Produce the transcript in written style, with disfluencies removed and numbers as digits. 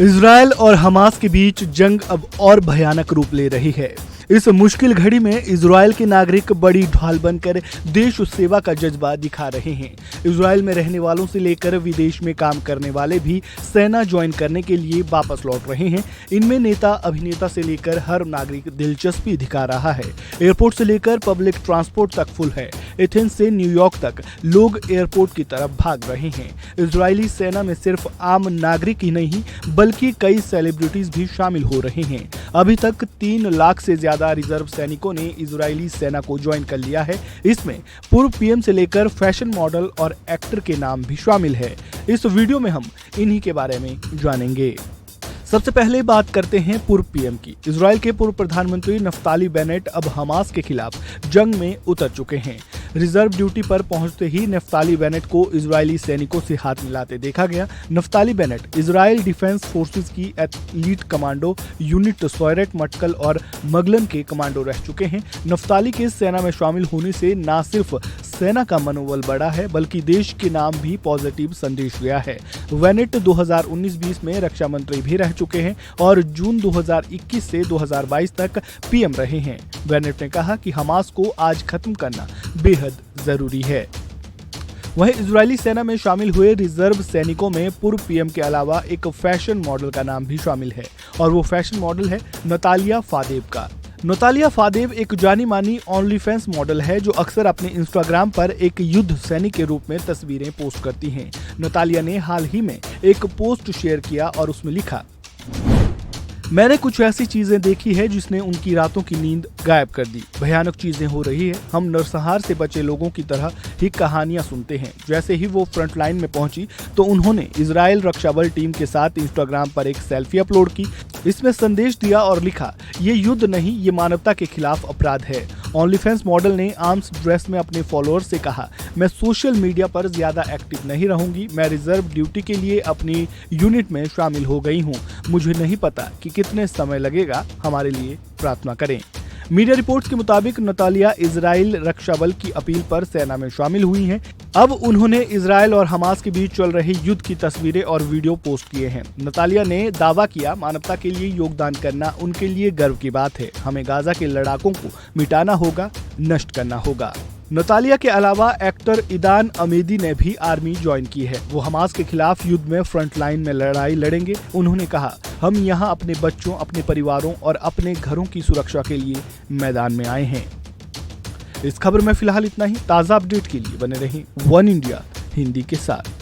Israel और Hamas के बीच जंग अब और भयानक रूप ले रही है। इस मुश्किल घड़ी में इजरायल के नागरिक बड़ी ढाल बनकर देश सेवा का जज्बा दिखा रहे हैं। इजरायल में रहने वालों से लेकर विदेश में काम करने वाले भी सेना ज्वाइन करने के लिए वापस लौट रहे हैं। इनमें नेता अभिनेता से लेकर हर नागरिक दिलचस्पी दिखा रहा है। एयरपोर्ट से लेकर पब्लिक ट्रांसपोर्ट तक फुल है। एथेंस से न्यूयॉर्क तक लोग एयरपोर्ट की तरफ भाग रहे हैं। इजरायली सेना में सिर्फ आम नागरिक ही नहीं बल्कि कई सेलिब्रिटीज भी शामिल हो रहे हैं। अभी तक 3 लाख से ज्यादा रिजर्व सैनिकों ने इजरायली सेना को ज्वाइन कर लिया है। इसमें पूर्व पीएम से लेकर फैशन मॉडल और एक्टर के नाम भी शामिल है। इस वीडियो में हम इन्हीं के बारे में जानेंगे। सबसे पहले बात करते हैं पूर्व पीएम की। इजरायल के पूर्व प्रधानमंत्री नफ्ताली बेनेट अब हमास के खिलाफ जंग में उतर चुके हैं। रिजर्व ड्यूटी पर पहुंचते ही नफ्ताली बेनेट को इजरायली सैनिकों से हाथ मिलाते देखा गया। Naftali Bennett Israel defence forces की एलीट कमांडो यूनिट सोयरेट मटकल और मगलन के कमांडो रह चुके हैं। नफ्ताली के सेना में शामिल होने से न सिर्फ सेना का मनोबल बढ़ा है बल्कि देश के नाम भी पॉजिटिव संदेश गया है। बेनेट 2019-20 में रक्षा मंत्री भी रह चुके हैं और जून 2021 से 2022 तक पीएम रहे हैं। बेनेट ने कहा कि हमास को आज खत्म करना बेहद जरूरी है। वहीं इजरायली सेना में शामिल हुए रिजर्व सैनिकों में पूर्व पीएम के अलावा एक फैशन मॉडल का नाम भी शामिल है और वो फैशन मॉडल है नतालिया फादेव का। नतालिया फादेव एक जानी मानी ओनलीफैंस मॉडल है जो अक्सर अपने इंस्टाग्राम पर एक युद्ध सैनिक के रूप में तस्वीरें पोस्ट करती हैं। नतालिया ने हाल ही में एक पोस्ट शेयर किया और उसमें लिखा, मैंने कुछ ऐसी चीजें देखी है जिसने उनकी रातों की नींद गायब कर दी। भयानक चीजें हो रही है। हम नरसंहार से बचे लोगों की तरह ही कहानियां सुनते हैं। जैसे ही वो फ्रंट लाइन में पहुंची तो उन्होंने इजरायल रक्षा बल टीम के साथ इंस्टाग्राम पर एक सेल्फी अपलोड की। इसमें संदेश दिया और लिखा, ये युद्ध नहीं, ये मानवता के खिलाफ अपराध है। ओनलीफैंस मॉडल ने आर्म्स ड्रेस में अपने फॉलोअर्स से कहा, मैं सोशल मीडिया पर ज्यादा एक्टिव नहीं रहूंगी। मैं रिजर्व ड्यूटी के लिए अपनी यूनिट में शामिल हो गई हूँ। मुझे नहीं पता कि कितने समय लगेगा। हमारे लिए प्रार्थना करें। मीडिया रिपोर्ट्स के मुताबिक नतालिया इजराइल रक्षा बल की अपील पर सेना में शामिल हुई हैं। अब उन्होंने इजरायल और हमास के बीच चल रहे युद्ध की तस्वीरें और वीडियो पोस्ट किए हैं। नतालिया ने दावा किया, मानवता के लिए योगदान करना उनके लिए गर्व की बात है। हमें गाजा के लड़ाकों को मिटाना होगा, नष्ट करना होगा। नतालिया के अलावा एक्टर ईदान अमीदी ने भी आर्मी ज्वाइन की है। वो हमास के खिलाफ युद्ध में फ्रंट लाइन में लड़ाई लड़ेंगे। उन्होंने कहा, हम यहाँ अपने बच्चों, अपने परिवारों और अपने घरों की सुरक्षा के लिए मैदान में आए हैं। इस खबर में फिलहाल इतना ही। ताज़ा अपडेट के लिए बने रहें वन इंडिया हिंदी के साथ।